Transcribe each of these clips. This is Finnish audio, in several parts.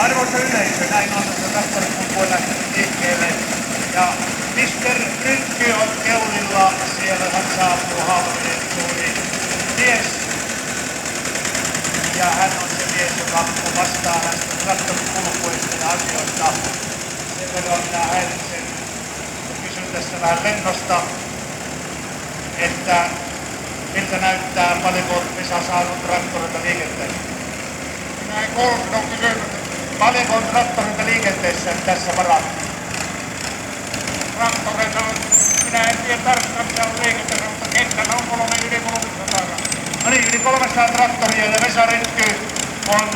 Arvoisa yleisö, näin on tässä traktorikulkuilla liikkeelle. Ja Mr. Rynkky on keulilla, siellä hän saapuu halveen suuri mies. Ja hän on se mies, joka vastaa näistä traktorikulkuista ja asioista. Sen verran minä häiritsen ja kysyn tässä vähän lennosta, että miltä näyttää, paljonko Vesa saanut traktorilta liikenteessä? Minä en kuullut sinun kysymyksen. Paljonko on traktorilta liikenteessä tässä varattu? Traktoreita on, minä en tiedä tarkkaan mitä on liikenteessä, mutta kentällä on yli 300. No niin, yli 300 traktoria ja Vesa Rynkky on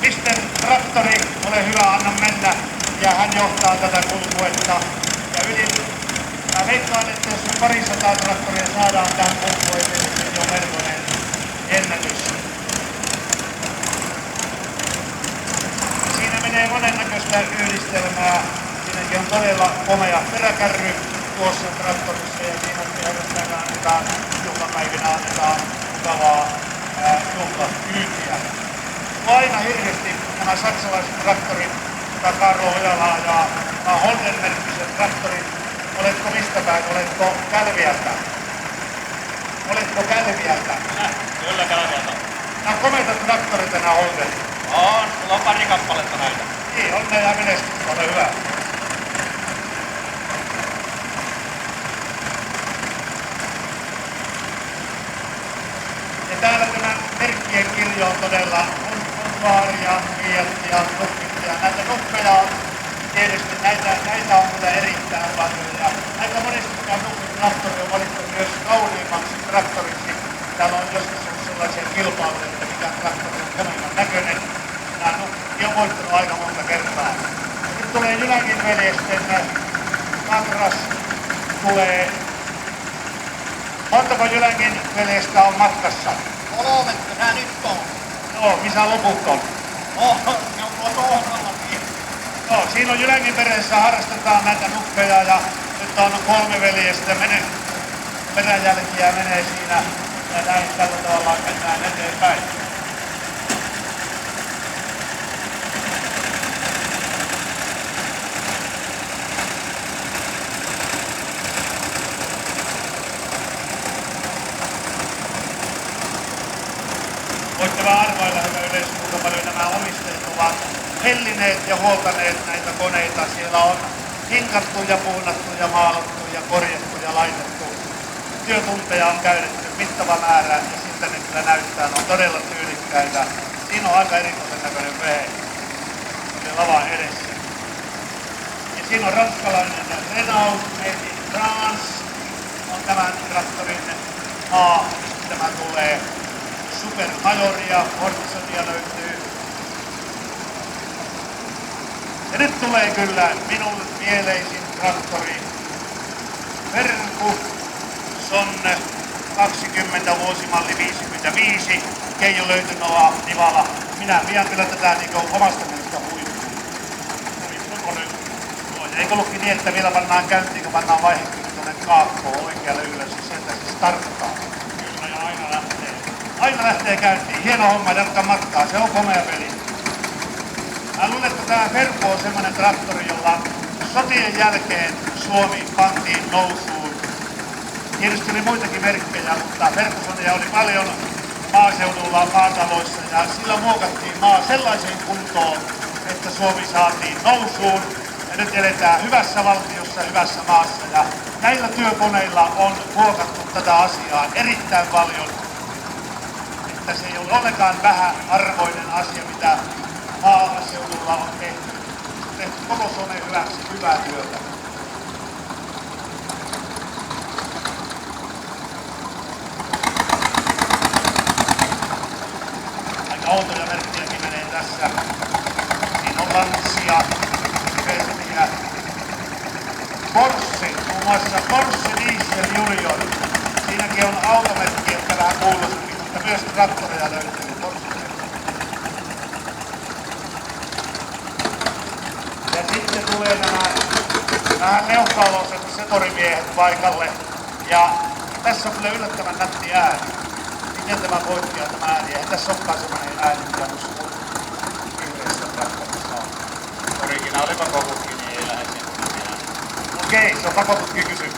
Mr. Traktori, ole hyvä, anna mennä. Ja hän johtaa tätä kulkuetta. Ja mä veikkaan, että jos on 200 traktoria saadaan tähän kulkueteen, niin se on melkoinen ennätys. Siinä menee monennäköistä yhdistelmää. Siinäkin on todella komea peräkärry tuossa traktorissa ja siinä järjestelmään annetaan juhlapäivinä mukavaa juhlakyytiä. Aina hirveästi nämä saksalaiset traktorit, jota Karlo Ojala ajaa, nämä Holden-merkkiset traktorit. Oletko mistä päin? Oletko Kälviältä? Oletko Kälviältä? Kyllä Kälviältä. Nämä on komeita traktoreita nämä Holden. On, sulla on pari kappaletta näitä. Niin, onnea ja menestystä, ole hyvä. Ja täällä tämä merkkien kirjo on todella Hunvaaria, Fiatia, Nukkit ja näitä nukkeja on tietysti, näitä on kyllä erittäin paljon. Ja aika monesti tämä Nukkit-traktori on valittu myös kauniimmaksi traktoriksi. Täällä on joskus ollut sellaisia kilpailuja, että mikä traktori on komeimman näköinen. Nämä Nukkit on voittanut aika monta kertaa. Nyt tulee Jyläkin veljesten Katras, tulee. Montako Jylänkin veljestä on matkassa? 3, nää nyt on. Joo, missä loput on? Ne on tuo tohdallakin. Joo, siinä on Jylänkin perheessä harrastetaan näitä nukkeja ja nyt on 3 veljestä peräjälkiä menee siinä ja näin tällä tavalla mennään eteenpäin. Voitte vaan arvailla, hyvä yleisö, kuinka paljon nämä omistajat ovat hellineet ja huoltaneet näitä koneita. Siellä on hinkattu ja puunattu ja maalattu ja korjattu ja laitettu. Työtunteja on käytetty mittava määrä ja siltä ne kyllä näyttää. Ne on todella tyylikkäitä. Siinä on aika erikoisen näköinen vee. Se on lavan edessä. Ja siinä on ranskalainen Renault Made in France. On tämän traktorin maa, mistä tämä tulee. Supermajoria, Mortisonia löytyy. Ja nyt tulee kyllä minun mieleisin traktori. Ferguson 20 vuosimalli 55. Keijo Löytynoa Nivala. Minä vien kyllä tätä niin omasta mielestä huippukoneen. Eikö ollutkin niin, että vielä pannaan käyntiin, kun pannaan vaihdekyky tuonne kaakkoon oikealle ylös ja sieltä se starttaa. Kyllä ja aina lähtee. Aina lähtee käyntiin. Hieno homma, jatka matkaa. Se on komea peli. Mä luulen, että tämä Ferko on semmoinen traktori, jolla sotien jälkeen Suomi pantiin nousuun. Tietysti oli muitakin merkkejä, mutta Fergusonia oli paljon maaseudulla, maataloissa ja sillä muokattiin maa sellaiseen kuntoon, että Suomi saatiin nousuun. Ja nyt eletään hyvässä valtiossa, hyvässä maassa ja näillä työkoneilla on muokattu tätä asiaa erittäin paljon. Että se ei ole ollenkaan vähäarvoinen asia, mitä maaseudulla on tehty. Tehty koko Suomen hyväksi hyvää työtä. Aika outoja merkkejäkin menee tässä. Siinä on Lancia, Verniä, Porsche, muun muassa Porsche Diesel Junior. Siinäkin on automerkki, jotka vähän kuulostakin, mutta myös traktoreja löytyy. Ja sitten tulee nämä neutraaloiset setorimiehet paikalle. Ja tässä on kyllä yllättävän nätti ääni. Miten tämä poikkeaa tämä ääni? Eihän tässä olekaan semmoinen ääni, mikä on vihreässä traktorissa Okei, se on pakotuskysymys.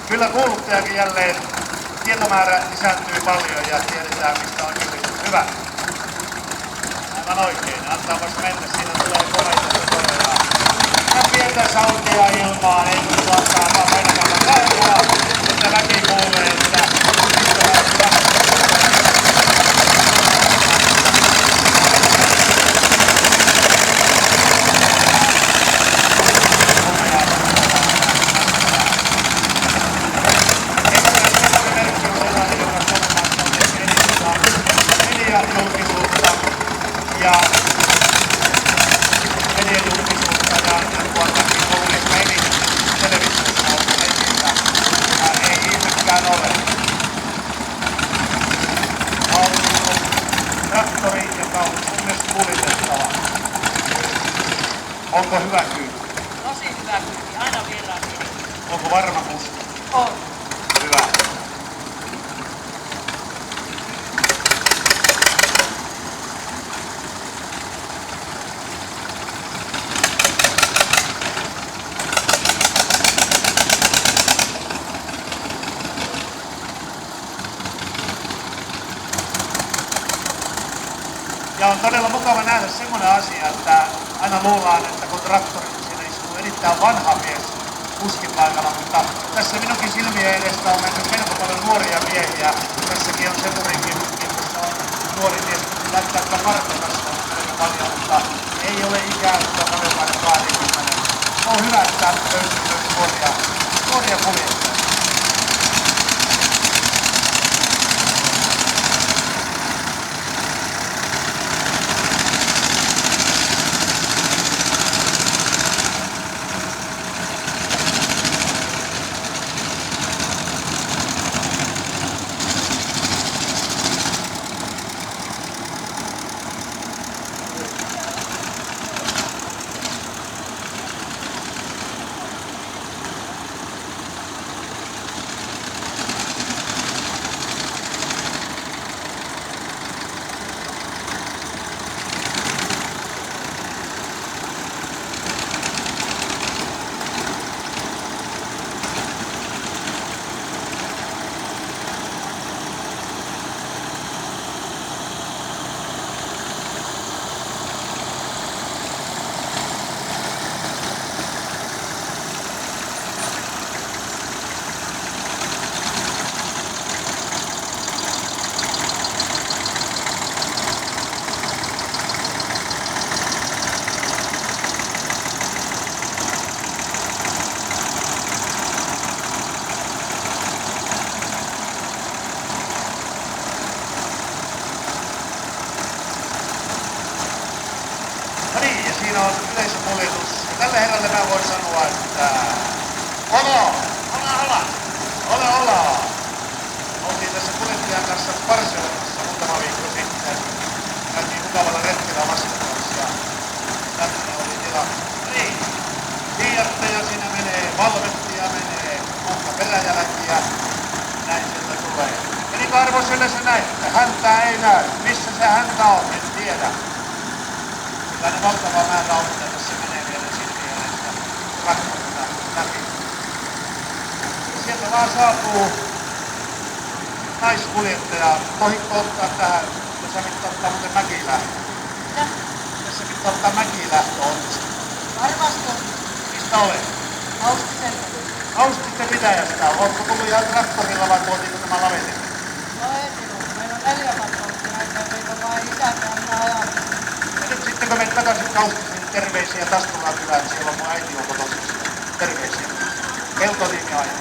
Kyllä kuuluttajakin jälleen tietomäärä lisääntyy paljon ja tiedetään mistä on kysymys. Hyvä. Aivan oikein. Antaapas mennä. Siinä tulee komeita koreja. Ja pientä sautia ilmaan. Ei kun tuottaa vaan painakalla kaivua. Että väki kuulee, että ja mediajulkisuutta ja kouluista eniten televisiossa on esillä. Ei ihmekään ole. Auto, traktori, joka on sun mielestä kuljetettava. Onko hyvä kyyti? Tosi hyvä kyyti, aina vieraan kyyti. Onko varma kuski? On. Hyvä. Ja on todella mukava nähdä semmoinen asia, että aina luullaan, että kun traktorissa siinä istuu erittäin vanha mies kuskin paikalla, mutta tässä minunkin silmien edestä on mennyt melko paljon nuoria miehiä. Tässäkin on Sepurinkin, jossa on nuori mies, välttämättä Markonassa on melko paljon, mutta ei ole ikää sitä paljon 20. On hyvä, että löytyy myös nuoria kuljettajia. Siinä on yleisökuljetus. Tällä herralle mä voin sanoa, että ola! Oltiin tässä kuljettajan kanssa Barcelonassa muutama viikko sitten. Käytiin mukavalla retkellä vastaamassa ja tänne oli tila. Niin, Fiatteja siinä menee, valvettia menee, uhka peräjälkiä. Näin sieltä tulee. Ja niin kuin arvoisa yleisö näitte, häntää ei näy. Missä se häntä on, en tiedä. Tällainen valtava määrä on, mitä tässä menee vielä silmien edestä traktorilla läpi. Sieltä vaan saapuu naiskuljettaja. Voitko ottaa tähän, jos sä pitää ottaa muuten mäkilähtö? Mitä? Tässä pitää ottaa mäkilähtö onnistuu. Varmasti on. Mistä olet? Austisen. Austisten pitäjästä. Oletko tullut ihan traktorilla vai tuotiinko tämä lavetin? No ei minun. Meillä on 4 matkautta näitä, meitä vaan isät ja minä ajan. Ja nyt sitten kun menet takaisin Kaustisiin, terveisiä Tastulaan kylään, siellä on mun äiti on kotoisessa. Terveisiä. Peltoniemi ajan.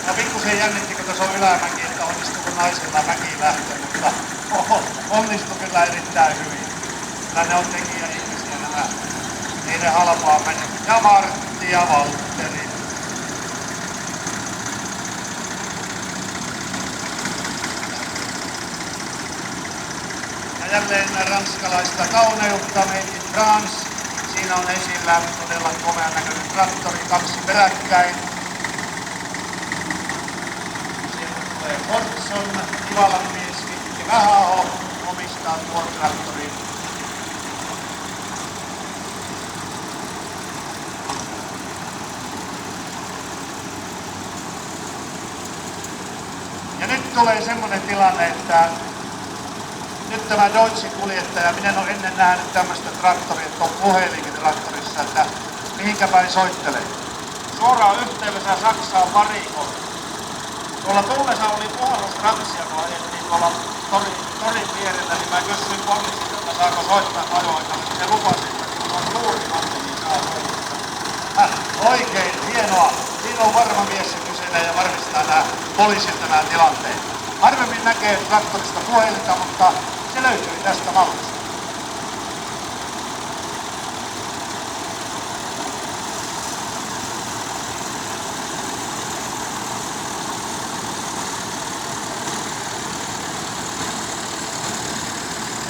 Ja pikkusen jännitti, kun tuossa on ylämäki, että onnistuuko naisella mäkiin lähtö, mutta onnistui kyllä erittäin hyvin. Kyllä ne on tekijä-ihmisiä nämä. Ei ne halpaa mene. Ja Martti ja Valtteri. Ja jälleen ranskalaista kauneutta Made in France. Siinä on esillä todella komean näköinen traktori, 2 peräkkäin. Sieltä tulee Fortson, Ivalan mies, Mikki Vähäho, omistaa tuon traktorin. Ja nyt tulee semmoinen tilanne, että nyt tämä Deutschin kuljettaja, minä en ole ennen nähnyt tämmöistä traktoria, että on puhelinkin traktorissa, että mihinkä päin soittelee. Suoraan yhteydessä Saksaan varikoon. Tuolla Tullessa oli puhallusratsia, kun ajettiin tuolla torin vierellä, niin mä kysyin poliisilta, että saako soittaa ajoaikalle. Se lupasi, että kun on suuri hanke, niin saa soittaa. Oikein, hienoa. Siinä on varma mies, se kyselee ja varmistaa nämä poliisit nämä tilanteet. Harvemmin näkee traktorista puhelinta, mutta se löytyy tästä mallista.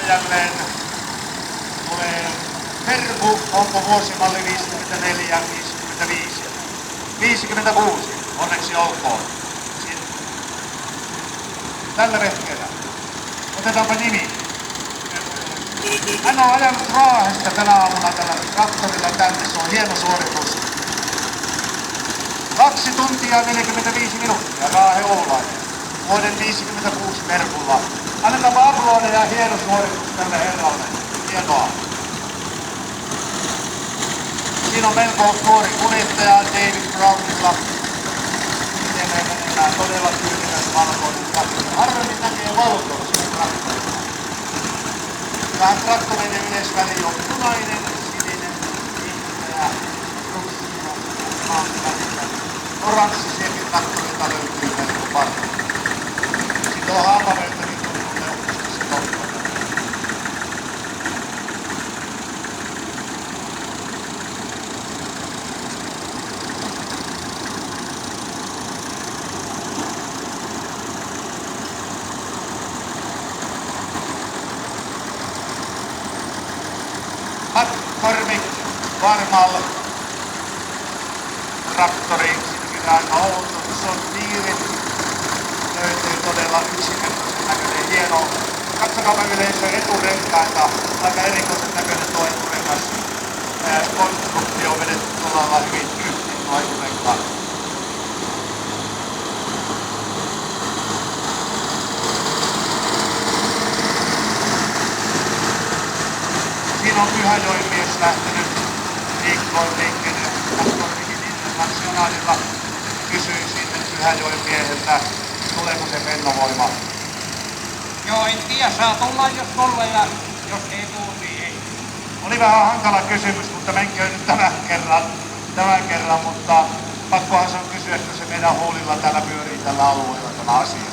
Ja jälleen tulee Verbu, onko vuosimalli 54, 55, 56, onneksi olkoon. Tällä retkellä. Otetaanpa nimi. Hän on ajanut Raahesta tänä aamuna tällä traktorilla tänne, se on hieno suoritus. 2 tuntia 45 minuuttia, Raahe Oulainen. Vuoden 56 Verbulla. Annetaanpa aplodeja ja hieno suoritus tälle herralle. Hienoa. Siinä on melko nuori kuljettaja David Brownilla. Miten me menemään todella tyylikäs valkoinen traktori. Harvemmin näkee valkoisia traktoreita. Vähän traktoreiden yleisväli on punainen, sininen, vihreä, russia, maanvälillä. Oranssisiakin traktoreita löytyy melko paljon. Sitten on hampareitakin tullut leukkisesti totta. McCormick Varmal traktori, sinäkin Olsson Tiirin löytyy todella yksinkertaisen näköinen hieno. Katsokaapa yleisö eturenkaita, aika erikoisen näköinen tuo eturengas. Konstruktio on vedetty todella hyvin yhteen tuo eturenkaan. Siinä on Pyhäjoen mies lähtenyt viikkoon liikkeelle McCormickin Internationalilla. Kysyin sinne Pyhäjoen mieheltä, tuleeko se Fennovoima. Joo, en tiedä, saa tulla jos tolle ja jos ei tuu, niin ei. Oli vähän hankala kysymys, mutta menköön nyt tämän kerran, mutta pakkohan se on kysyä, että se meidän huulilla täällä pyörii tällä alueella tämä asia.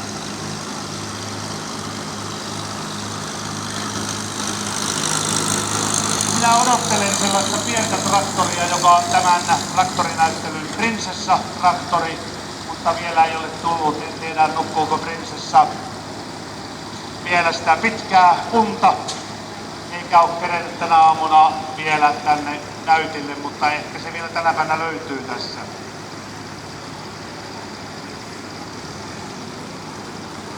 Minä odottelen sellaista pientä traktoria, joka on tämän traktorinäyttelyn Prinsessa-traktori, mutta vielä ei ole tullut. En tiedä, nukkuuko Prinsessa vielä sitä pitkää unta, eikä ole kerennyt tänä aamuna vielä tänne näytille, mutta ehkä se vielä tänä päivänä löytyy tässä.